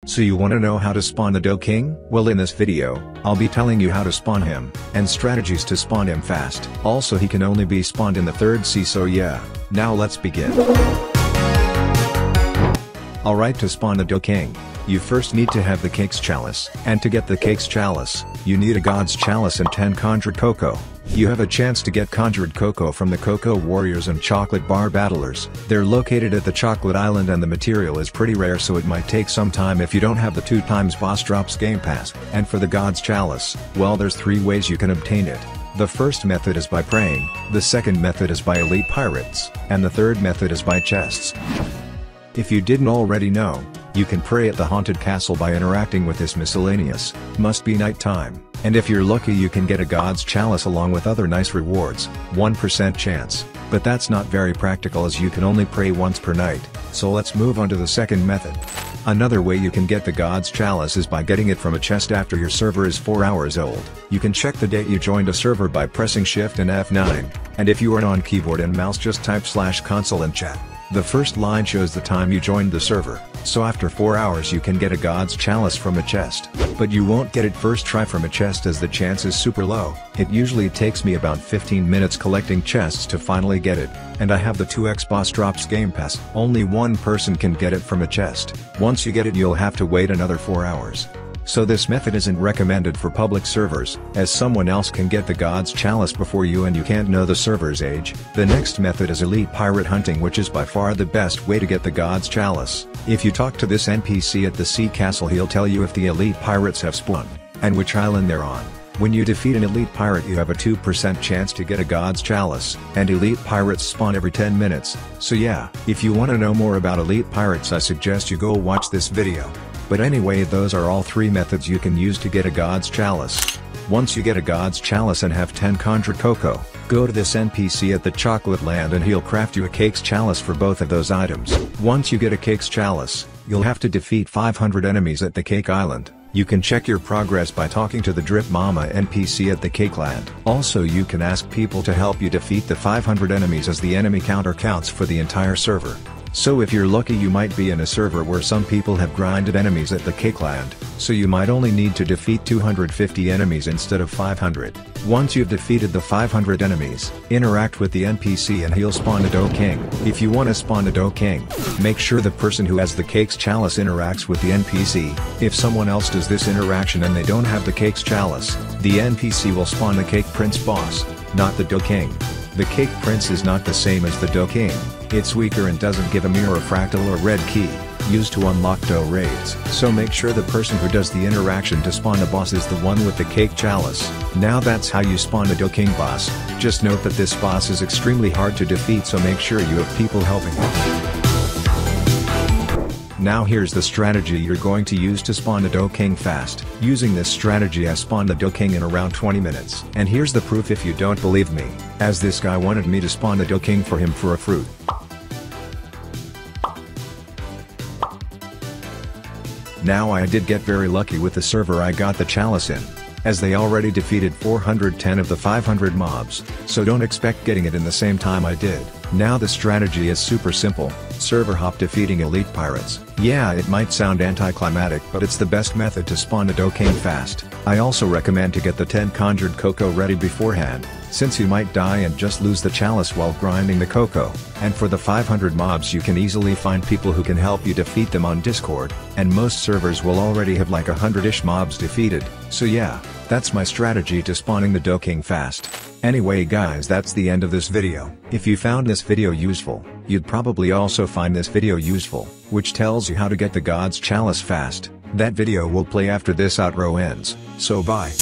So you wanna know how to spawn the Dough King? Well, in this video, I'll be telling you how to spawn him, and strategies to spawn him fast. Also, he can only be spawned in the 3rd sea, so yeah. Now let's begin. Alright, to spawn the Dough King, you first need to have the Cake's Chalice, and to get the Cake's Chalice, you need a God's Chalice and 10 conjured cocoa. You have a chance to get conjured cocoa from the Cocoa Warriors and Chocolate Bar Battlers. They're located at the Chocolate Island and the material is pretty rare, so it might take some time if you don't have the 2x Boss Drops Game Pass. And for the God's Chalice, well, there's 3 ways you can obtain it. The first method is by praying, the second method is by elite pirates, and the third method is by chests. If you didn't already know, you can pray at the Haunted Castle by interacting with this miscellaneous, must be nighttime, and if you're lucky you can get a God's Chalice along with other nice rewards, 1% chance, but that's not very practical as you can only pray once per night, so let's move on to the second method. Another way you can get the God's Chalice is by getting it from a chest after your server is 4 hours old. You can check the date you joined a server by pressing Shift and F9, and if you aren't on keyboard and mouse just type /console and chat. The first line shows the time you joined the server, so after 4 hours you can get a God's Chalice from a chest. But you won't get it first try from a chest as the chance is super low. It usually takes me about 15 minutes collecting chests to finally get it, and I have the 2x Boss Drops Game Pass. Only one person can get it from a chest. Once you get it you'll have to wait another 4 hours. So this method isn't recommended for public servers, as someone else can get the God's Chalice before you and you can't know the server's age. The next method is elite pirate hunting, which is by far the best way to get the God's Chalice. If you talk to this NPC at the sea castle he'll tell you if the elite pirates have spawned, and which island they're on. When you defeat an elite pirate you have a 2% chance to get a God's Chalice, and elite pirates spawn every 10 minutes, so yeah. If you want to know more about elite pirates I suggest you go watch this video. But anyway, those are all 3 methods you can use to get a God's Chalice. Once you get a God's Chalice and have 10 conjured cocoa, go to this NPC at the Chocolate Land and he'll craft you a Cake's Chalice for both of those items. Once you get a Cake's Chalice, you'll have to defeat 500 enemies at the Cake Island. You can check your progress by talking to the Drip Mama NPC at the Cake Land. Also, you can ask people to help you defeat the 500 enemies as the enemy counter counts for the entire server. So if you're lucky you might be in a server where some people have grinded enemies at the Cake Land, so you might only need to defeat 250 enemies instead of 500. Once you've defeated the 500 enemies, interact with the NPC and he'll spawn a Dough King. If you want to spawn a Dough King, make sure the person who has the Cake's Chalice interacts with the NPC. If someone else does this interaction and they don't have the Cake's Chalice, the NPC will spawn the Cake Prince boss, not the Dough King. The Cake Prince is not the same as the Dough King. It's weaker and doesn't give a mirror, fractal or red key, used to unlock Dough raids. So make sure the person who does the interaction to spawn a boss is the one with the Cake Chalice. Now that's how you spawn a Dough King boss. Just note that this boss is extremely hard to defeat, so make sure you have people helping you. Now here's the strategy you're going to use to spawn a Dough King fast. Using this strategy I spawned the Dough King in around 20 minutes. And here's the proof if you don't believe me, as this guy wanted me to spawn the Dough King for him for a fruit. Now I did get very lucky with the server I got the Chalice in, as they already defeated 410 of the 500 mobs, so don't expect getting it in the same time I did. Now the strategy is super simple, server hop defeating elite pirates. Yeah, it might sound anticlimactic, but it's the best method to spawn a Dough King fast. I also recommend to get the 10 conjured cocoa ready beforehand, since you might die and just lose the chalice while grinding the cocoa. And for the 500 mobs you can easily find people who can help you defeat them on Discord, and most servers will already have like 100-ish mobs defeated, so yeah, that's my strategy to spawning the Dough King fast. Anyway guys, that's the end of this video. If you found this video useful, you'd probably also find this video useful, which tells you how to get the God's Chalice fast. That video will play after this outro ends, so bye.